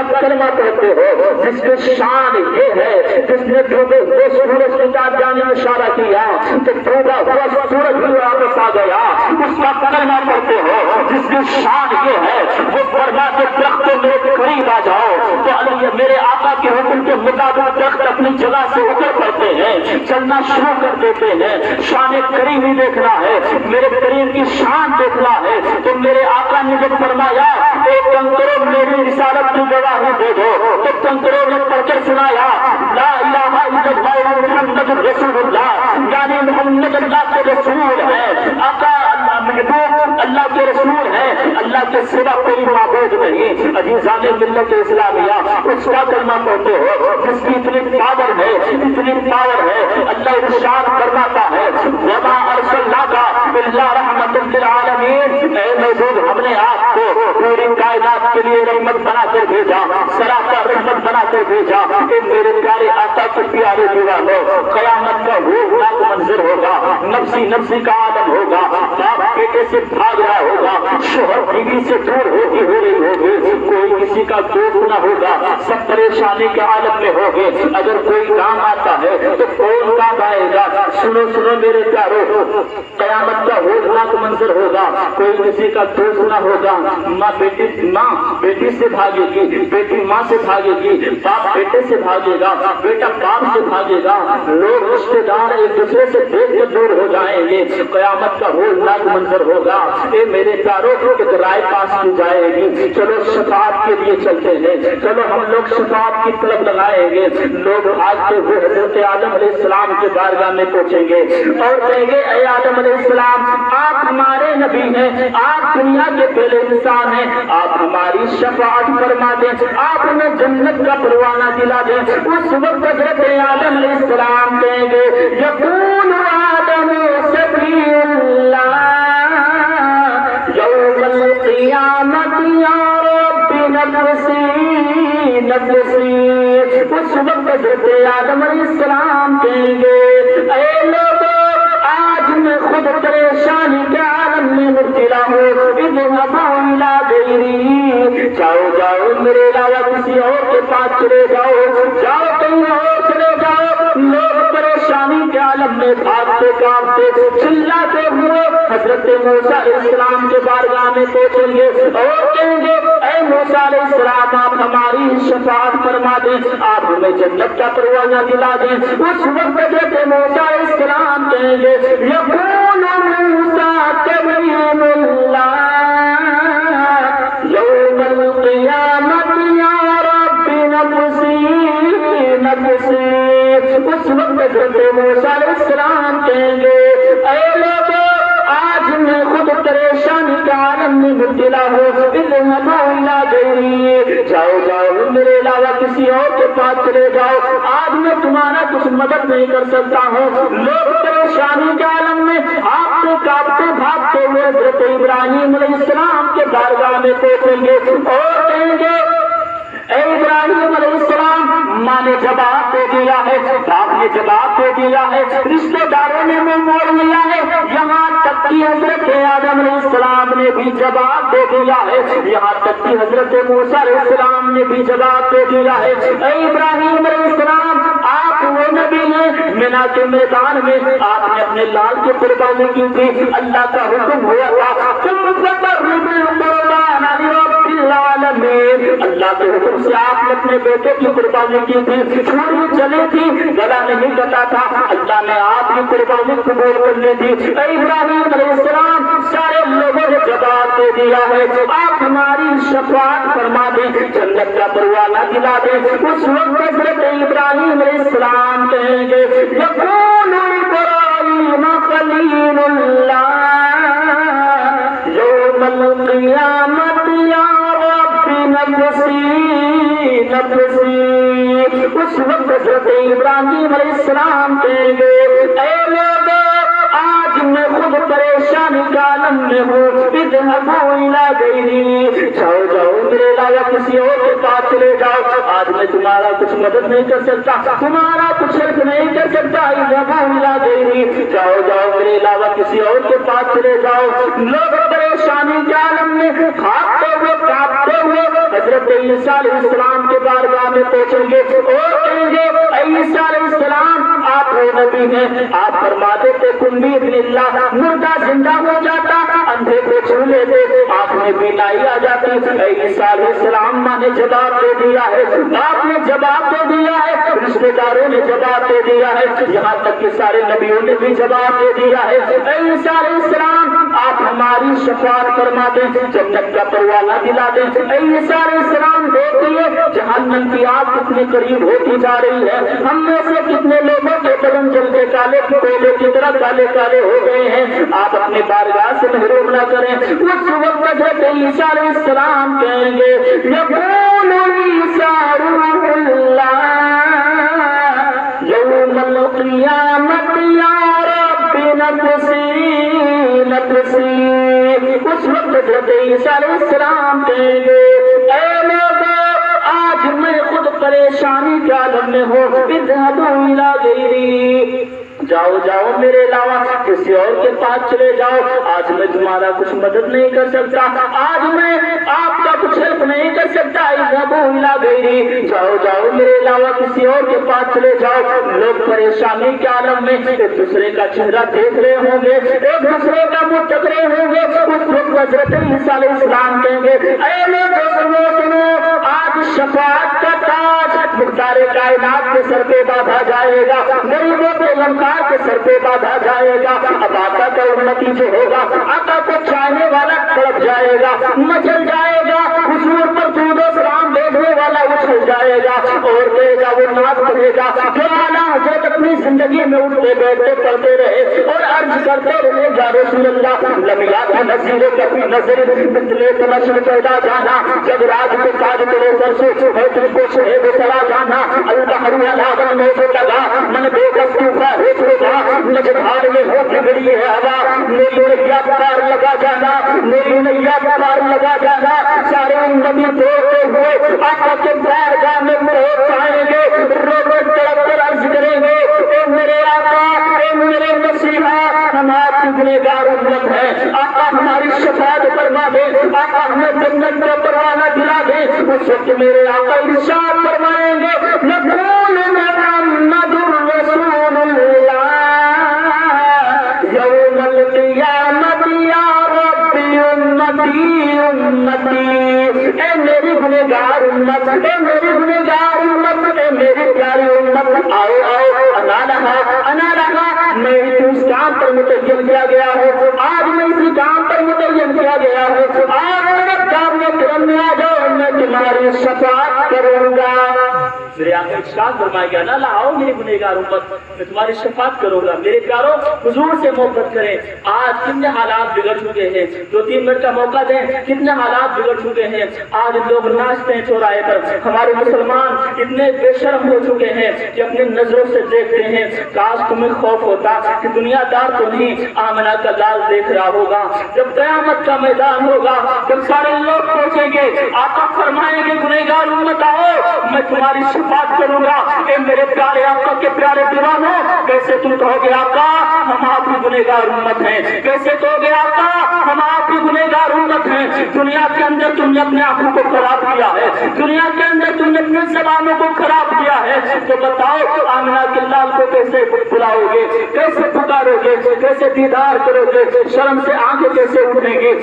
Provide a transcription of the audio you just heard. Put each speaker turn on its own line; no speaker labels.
کا کلمہ پڑھتے ہو جس کی شان یہ ہے جس نے ڈوبے ہوئے سورج کی جانے میں اشارہ کیا تو ڈوبا ہوا سورج بھی واپس آ گیا، اس کا کلمہ پڑھتے ہو جس کی شان یہ ہے وہ برما کے درخت میرے قریب آ جاؤ تو میرے آقا کے حکم کے مطابق درخت اپنی جگہ سے اتر پڑتے ہیں، چلنا شروع کر دیتے ہیں۔ شان کریم ہی دیکھنا ہے، میرے کریم کی شان دیکھنا ہے تو میرے آقا نے جب فرمایا ایک کنکرو میری رسالت کی گواہی دے دو تو کنکرو نے پڑھ کر سنایا لا الہ الا اللہ محمد رسول اللہ، یعنی محمد اللہ کے رسول ہے، آقا محبوب اللہ کے رسول ہے، اللہ کے سوا کوئی معبود نہیں۔ عزیزان ملت اسلامیہ اس کا کلمہ پڑھتے ہو جس کی اتنی پاور ہے، اتنی پاور ہے، اللہ ارشاد فرماتا ہے وما ارسلناک الا رحمۃ للعالمین، اے محبوب ہم نے آپ کو پوری کائنات کے لیے رحمت بنا کر بھیجا، سراپا رحمت بنا کر بھیجا۔ کہ میرے پیارے آقا کے پیارے دیوانوں قیامت کا ہولناک منظر ہوگا، نفسی نفسی کا عالم ہوگا، باپ بیٹے سے بھاگ رہا ہوگا، شوہر بیوی سے دور ہوتی ہو رہی ہوگی، کوئی کسی کا دوست نہ ہوگا، سب پریشانی کے عالم میں ہوگے۔ اگر کوئی کام آتا ہے تو کون کام آئے گا؟ سنو سنو میرے پیارو، قیامت کا ہولناک منظر ہوگا، کوئی کسی کا دوست نہ ہوگا، ماں بیٹی سے بھاگے گی، بیٹی ماں سے بھاگے گی، باپ بیٹے سے بھاگے گا، بیٹا باپ سے بھاگے گا، لوگ رشتے دار ایک دوسرے سے دیکھ کر دور ہو جائیں گے۔ قیامت کا ہولناک منظر ہوگا۔ اے میرے پیارو ایک رائے پاس کی جائے گی، چلو شفاعت کے لیے چلتے ہیں، چلو ہم لوگ شفاعت کی طلب لگائیں گے۔ لوگ بھاگتے ہوئے حضرت آدم علیہ السلام کے بارگاہ میں پہنچیں گے اور کہیں گے اے آدم علیہ السلام آپ ہمارے نبی ہیں، آپ دنیا کے پہلے انسان ہیں، آپ ہماری شفاعت فرما دیں، آپ ہمیں جنت کا پروانہ دلا دیں۔ اس وقت حضرت آدم علیہ السلام کہیں گے یقول آدم صفی اللہ یوم القیامت یا رب نفسی نفسی۔ اس وقت حضرت آدم علیہ السلام کہیں گے اے لوگوں آج میں خود پریشانی کے عالم میں مبتلا ہوں، اذهبوا الی غیری، جاؤ جاؤ میرے علاوہ کسی اور کے پاس چلے جاؤ، جاؤ کہیں اور چلے جاؤ۔ لوگ پریشانی کے عالم میں بھاگتے کاپتے چلاتے ہوئے حضرت موسیٰ علیہ السلام کے بارگاہ میں پہنچیں گے اور کہیں گے اے موسیٰ علیہ السلام آپ ہماری شفاعت فرما دیں، آپ ہمیں جنت کا پروانہ دلا دیں۔ اس وقت حضرت موسیٰ علیہ السلام کہیں گے یقول موسیٰ کلیم اللہ یوم القیامت یا رب نفسی نفسی۔ اس وقت حضرت موسیٰ علیہ السلام کہیں گے اے لوگوں آج میں خود پریشانی کے عالم میں مبتلا ہوں، اذهبوا الی غیری، جاؤ جاؤ میرے علاوہ کسی اور کے پاس چلے جاؤ، آج میں تمہارا کچھ مدد نہیں کر سکتا ہوں۔ لوگ پریشانی کے عالم میں ہانپتے کانپتے بھاگتے ہوئے حضرت ابراہیم علیہ السلام کے بارگاہ میں پہنچیں گے اور کہیں گے اے ابراہیم علیہ السلام ماں نے جواب دے دیا ہے، باپ نے جواب دے دیا ہے، رشتے داروں نے منہ موڑ لیا ہے، یہاں تک کہ حضرت آدم علیہ السلام نے بھی جواب دے دیا ہے، یہاں تک کہ حضرت موسیٰ علیہ السلام نے بھی جواب دے دیا ہے۔ اے ابراہیم علیہ السلام آپ وہ نبی ہیں، مینا کے میدان میں آپ نے اپنے لال کی قربانی کی تھی، اللہ کا حکم ہوا تھا تم فقربوا القربان لرب العالمین، اللہ کے حکم سے آپ نے اپنے بیٹے کی قربانی کی تھی، چھری چلی تھی گلا نہیں کٹا تھا، اللہ نے آپ کی قربانی قبول کر لی تھی۔ اے ابراہیم علیہ السلام سارے لوگوں نے جواب دے دیا ہے، آپ ہماری شفاعت فرما دیں، جنت کا پروانہ دلا دیں۔ اس وقت حضرت ابراہیم علیہ السلام کہیں گے یقول ابراہیم خلیل اللہ یوم القیامت یا رب نفسی نفسی۔ اس وقت حضرت ابراہیم علیہ السلام کہیں گے اے لوگوں آج میں خود پریشانی کا عالم میں ہوں، اذهبوا الی غیری، جاؤ جاؤ میرے علاوہ کسی اور کے پاس چلے جاؤ، آج میں تمہارا کچھ مدد نہیں کر سکتا، تمہارا کچھ ہیلپ نہیں کر سکتا، اذهبوا الی غیری، جاؤ جاؤ میرے علاوہ کسی اور کے پاس چلے جاؤ۔ لوگ پریشانی کے عالم میں کھاتے ہوئے کاپتے ہوئے حضرت عیسیٰ علیہ السلام کے بارگاہ میں پہنچیں گے اور کہیں گے اے عیسیٰ علیہ السلام آپ وہ نبی ہیں، آپ فرما دیتے کن باذن اللہ، مردہ زندہ ہو جاتا، اندھے کو چھو لیتے، آپ میں بینائی آ جاتی۔ اے عیسیٰ علیہ السلام ماں نے جواب دے دیا ہے، آپ نے جواب دے دیا ہے، رشتے داروں نے جواب دے دیا ہے، یہاں تک کہ سارے نبیوں نے بھی جواب دے دیا ہے۔ اے عیسیٰ علیہ السلام آپ ہماری شفاعت فرما دیں، جنت کا پروانہ دلا دیں۔ اے عیسیٰ علیہ السلام دیکھیے جہنم کی آگ کتنے قریب ہوتی جا رہی ہے، ہم میں سے کتنے لوگوں کے بدن جلتے کالے کوئلے کی طرح کالے کالے ہو گئے ہیں، آپ اپنے بارگاہ سے محروم نہ کریں۔ اس وقت حضرت عیسیٰ علیہ السلام کہیں گے یقول عیسیٰ روح اللہ یوم القیامت یا رب نفسی نفسی۔ اس وقت حضرت عیسیٰ علیہ السلام کہیں گے اے لوگوں آج میں خود پریشانی کے عالم میں ہوں، اذهبوا الی غیری، جاؤ جاؤ میرے علاوہ کسی اور کے پاس چلے جاؤ، آج میں تمہارا کچھ مدد نہیں کر سکتا، آج میں آپ کا کچھ ہیلپ نہیں کر سکتا، اذهبوا الی غیری، جاؤ جاؤ میرے علاوہ کسی اور کے پاس چلے جاؤ۔ لوگ پریشانی کے عالم میں ایک دوسرے کا چہرہ دیکھ رہے ہوں گے، ایک دوسرے کا منہ تک رہے ہوں گے، اس وقت حضرت عیسیٰ علیہ السلام کہیں گے اے لوگوں سنو سنو، آج شفاعت کا تاج مختار کائنات کے سر پہ باندھا جائے گا، غریبوں کے غمخوار کے سر پہ باندھا جائے گا۔ اب آقا کا امتی جو ہوگا آقا کو چاہنے والا تڑپ جائے گا، مچل جائے گا، حضور پر درود و سلام بھیجنے والا اچھل جائے گا اور کہے گا وہ نعت پڑھے گا جو اعلیٰ حضرت اپنی زندگی میں اٹھتے بیٹھتے پڑھتے رہے اور عرض کرتے رہے یا رسول اللہ لم یأت نذیر کبھی نظر مثل تمشر پیدا جانا، جب راج کو تاج کرے سر سے حیدر کو شہید چلا جانا، البحر علیٰ میں سے لگا من بے کس طوفا ہے چھوٹا، نجدھار میں ہو بگڑی ہے ہوا، میری نیا پار لگا جانا، میری نیا پار لگا جانا، سارے امتی دوڑتے ہوئے آقا کے بارگاہ میں پہنچ آئیں گے، رو رو تڑپ کر عرض کریں گے اے میرے آقا اے میرے مسیحا، ہم آپ کی گنہگار امت ہیں، آقا ہماری شفاعت فرما دے، آقا ہمیں جنت کا پروانہ دلا دے۔ اس وقت میرے آقا ارشاد فرمائیں گے یقول محمد رسول اللہ یوم القیامت یا رب امتی امتی، اے میری گنہگار امت، اے میری گنہگار امت، اے میری پیاری امت، آؤ آؤ انا رہا، میں اس کام پر متعین کیا گیا ہوں، آج میں اسی کام پر متعین کیا گیا ہوں، آج میرے کام میں کرم میں آ جاؤ، میں تمہاری شفاعت کروں گا۔ میرے آقا ارشاد فرمایا گیا نا لاؤ میری گنہگار امت، میں تمہاری شفاعت کروں گا۔ میرے پیاروں حضور سے محبت کریں۔ آج کتنے حالات بگڑ چکے ہیں، 2-3 منٹ کا موقع دیں، کتنے حالات بگڑ چکے ہیں۔ آج لوگ ناچتے ہیں چوراہے پر، ہمارے مسلمان اتنے بے شرم ہو چکے ہیں کہ اپنی نظروں سے دیکھتے ہیں۔ کاش تمہیں خوف ہوتا کہ دنیا دار تو نہیں آمنہ کا لال دیکھ رہا ہوگا، جب قیامت کا میدان ہوگا، جب سارے لوگ پہنچیں گے، آقا فرمائیں گے گنہگار امت آؤ میں تمہاری شفاعت کروں گا۔ اے میرے پیارے آقا کے پیارے دیوانوں، کیسے تم کہو گے آقا ہم آپ کی گنہگار امت ہیں، کیسے کہو گے آقا ہم آپ کی گنہگار امت ہیں؟ دنیا کے اندر تم نے اپنے آنکھوں کو خراب کیا ہے، دنیا کے اندر تم نے اپنی زبانوں کو خراب کیا ہے، تو بتاؤ آمنہ کے لال کو کیسے بلاؤ گے، کیسے پکارو گے، کیسے دیدار کرو گے، شرم سے آنکھیں کیسے اٹھیں گی؟